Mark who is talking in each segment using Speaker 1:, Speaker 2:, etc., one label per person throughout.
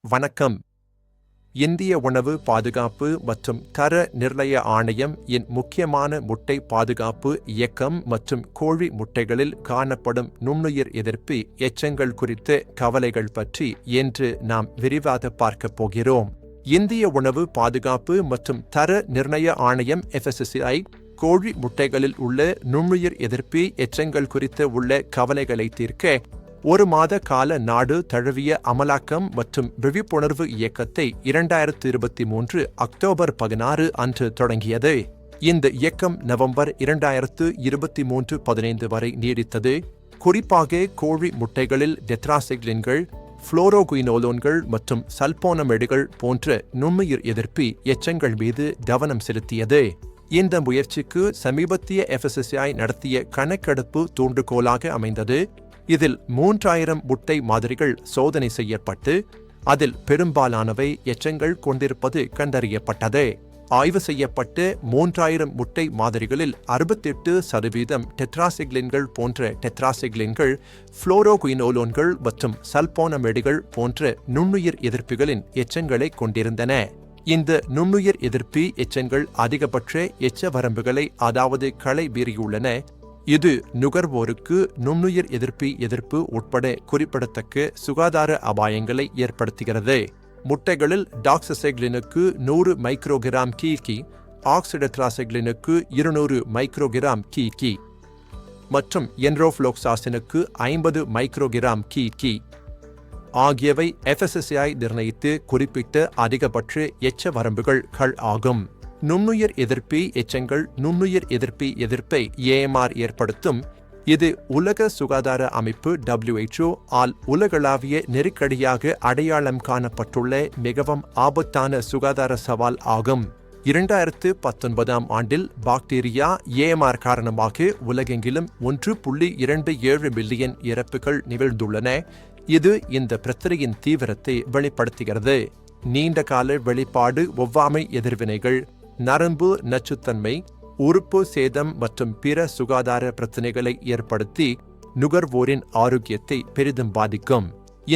Speaker 1: வணக்கம். இந்திய உணவு பாதுகாப்பு மற்றும் தர நிர்ணய ஆணையம் இன் முக்கியமான முட்டை பாதுகாப்பு இயக்கம் மற்றும் கோழி முட்டைகளில் காணப்படும் நுண்ணுயிர் எதிர்ப்பி எச்சங்கள் குறித்த கவலைகள் பற்றி இன்று நாம் விரிவாக பார்க்கப் போகிறோம். இந்திய உணவு பாதுகாப்பு மற்றும் தர நிர்ணய ஆணையம் FSSAI கோழி முட்டைகளில் உள்ள நுண்ணுயிர் எதிர்ப்பி எச்சங்கள் குறித்த உள்ள கவலைகளை தீர்க்க ஒரு மாத கால நாடு தழுவிய அமலாக்கம் மற்றும் விழிப்புணர்வு இயக்கத்தை 2023 அக்டோபர் 16 அன்று தொடங்கியது. இந்த இயக்கம் நவம்பர் 2023 15 வரை நீடித்தது. குறிப்பாக கோழி முட்டைகளில் டெட்ராசைக்ளின்கள், புளோரோகுயினோலோன்கள் மற்றும் சல்போனமைடுகள் போன்ற நுண்ணுயிர் எதிர்ப்பி எச்சங்கள் மீது கவனம் செலுத்தியது. இந்த முயற்சிக்கு சமீபத்திய FSSAI நடத்திய கணக்கெடுப்பு தூண்டுகோலாக அமைந்தது. இதில் 3000 முட்டை மாதிரிகள் சோதனை செய்யப்பட்டு அதில் பெரும்பாலானவை எச்சங்கள் கொண்டிருப்பது கண்டறியப்பட்டது. ஆய்வு செய்யப்பட்ட 3000 முட்டை மாதிரிகளில் 68% டெட்ராசைக்ளின்கள் போன்ற டெட்ராசைக்ளின்கள், புளோரோகுயினோலோன்கள் மற்றும் சல்போனமைடுகள் போன்ற நுண்ணுயிர் எதிர்ப்பிகளின் எச்சங்களை கொண்டிருந்தன. இந்த நுண்ணுயிர் எதிர்ப்பி எச்சங்கள் அதிகபட்ச எச்ச வரம்புகளை அதாவது களை மீறியுள்ளன. இது நுகர்வோருக்கு நுண்ணுயிர் எதிர்ப்பு உட்பட குறிப்பிடத்தக்க சுகாதார அபாயங்களை ஏற்படுத்துகிறது. முட்டைகளில் டாக்சசைக்ளினுக்கு 100 மைக்ரோகிராம் கி, ஆக்சிடெட்ராசைக்ளினுக்கு 200 மைக்ரோகிராம் கி மற்றும் என்ரோஃப்ளோக்சாசினுக்கு 50 மைக்ரோகிராம் கி ஆகியவை FSSAI நிர்ணயித்து குறிப்பிட்ட அதிகபட்ச எச்ச வரம்புகள் ஆகும். நுண்ணுயிர் எதிர்ப்பி எச்சங்கள் நுண்ணுயிர் எதிர்ப்பை AMR ஏற்படுத்தும். இது உலக சுகாதார அமைப்பு WHO ஆல் உலகளாவிய நெருக்கடியாக அடையாளம் காணப்பட்டுள்ள மிகவும் ஆபத்தான சுகாதார சவால் ஆகும். 2019 ஆண்டில் பாக்டீரியா AMR காரணமாக உலகெங்கிலும் 1.27 மில்லியன் இறப்புகள் நிகழ்ந்துள்ளன. இது இந்த பிரச்சனையின் தீவிரத்தை வெளிப்படுத்துகிறது. நீண்டகால வெளிப்பாடு ஒவ்வாமை எதிர்வினைகள், நரம்பு நச்சுத்தன்மை, உறுப்பு சேதம் மற்றும் பிற சுகாதார பிரச்சினைகளை ஏற்படுத்தி நுகர்வோரின் ஆரோக்கியத்தை பெரிதும் பாதிக்கும்.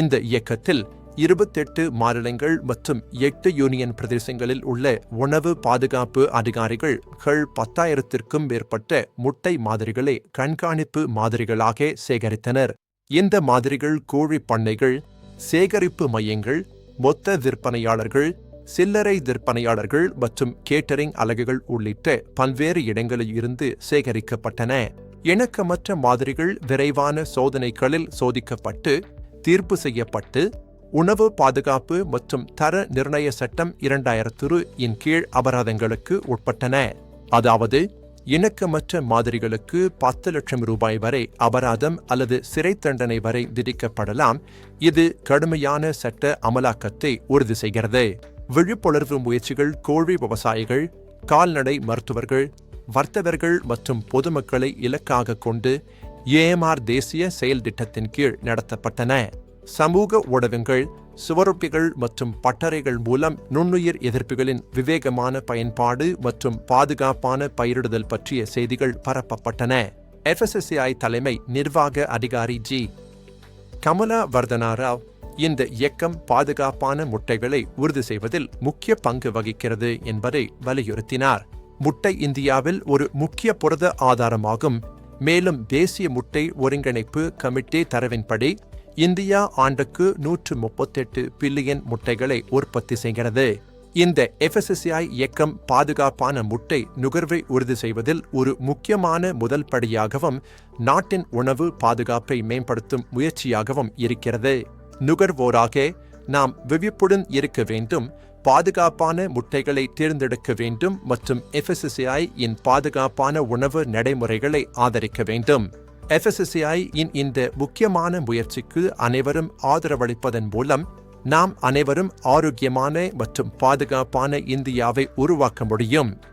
Speaker 1: இந்த இயக்கத்தில் 28 மாநிலங்கள் மற்றும் 8 யூனியன் பிரதேசங்களில் உள்ள உணவு பாதுகாப்பு அதிகாரிகள் 10,000க்கும் மேற்பட்ட முட்டை மாதிரிகளை கண்காணிப்பு மாதிரிகளாக சேகரித்தனர். இந்த மாதிரிகள் கோழி பண்ணைகள், சேகரிப்பு மையங்கள், மொத்த விற்பனையாளர்கள், சில்லறை விற்பனையாளர்கள் மற்றும் கேட்டரிங் அலகுகள் உள்ளிட்ட பல்வேறு இடங்களில் இருந்து சேகரிக்கப்பட்டன. இணக்கமற்ற மாதிரிகள் விரைவான சோதனைகளில் சோதிக்கப்பட்டு தீர்ப்பு செய்யப்பட்டு உணவு பாதுகாப்பு மற்றும் தர நிர்ணய சட்டம் 2000 இன் கீழ் அபராதங்களுக்கு உட்பட்டன. அதாவது இணக்கமற்ற மாதிரிகளுக்கு 10 லட்சம் ரூபாய் வரை அபராதம் அல்லது சிறை தண்டனை வரை விதிக்கப்படலாம். இது கடுமையான சட்ட அமலாக்கத்தை உறுதி செய்கிறது. விழிப்புணர்வு முயற்சிகள் கோழி விவசாயிகள், கால்நடை மருத்துவர்கள், வர்த்தகர்கள் மற்றும் பொதுமக்களை இலக்காக கொண்டு AMR தேசிய செயல் திட்டத்தின் கீழ் நடத்தப்பட்டன. சமூக ஊடகங்கள், சுவரொட்டிகள் மற்றும் பட்டறைகள் மூலம் நுண்ணுயிர் எதிர்ப்பிகளின் விவேகமான பயன்பாடு மற்றும் பாதுகாப்பான பயிரிடுதல் பற்றிய செய்திகள் பரப்பப்பட்டன. FSSAI தலைமை நிர்வாக அதிகாரி G. கமலா வர்தனா ராவ் இந்த இயக்கம் பாதுகாப்பான முட்டைகளை உறுதி செய்வதில் முக்கிய பங்கு வகிக்கிறது என்பதை வலியுறுத்தினார். முட்டை இந்தியாவில் ஒரு முக்கிய புரத ஆதாரமாகும். மேலும் தேசிய முட்டை ஒருங்கிணைப்பு கமிட்டி தரவின்படி இந்தியா ஆண்டுக்கு 138 பில்லியன் முட்டைகளை உற்பத்தி செய்கிறது. இந்த FSSAI இயக்கம் பாதுகாப்பான முட்டை நுகர்வை உறுதி செய்வதில் ஒரு முக்கியமான முதல் படியாகவும் நாட்டின் உணவு பாதுகாப்பை மேம்படுத்தும் முயற்சியாகவும் இருக்கிறது. நுகர்வோராக நாம் விழிப்புடன் இருக்க வேண்டும், பாதுகாப்பான முட்டைகளை தேர்ந்தெடுக்க வேண்டும் மற்றும் FSSAI இன் பாதுகாப்பான உணவு நடைமுறைகளை ஆதரிக்க வேண்டும். FSSAI இன் இந்த முக்கியமான முயற்சிக்கு அனைவரும் ஆதரவளிப்பதன் மூலம் நாம் அனைவரும் ஆரோக்கியமான மற்றும் பாதுகாப்பான இந்தியாவை உருவாக்க முடியும்.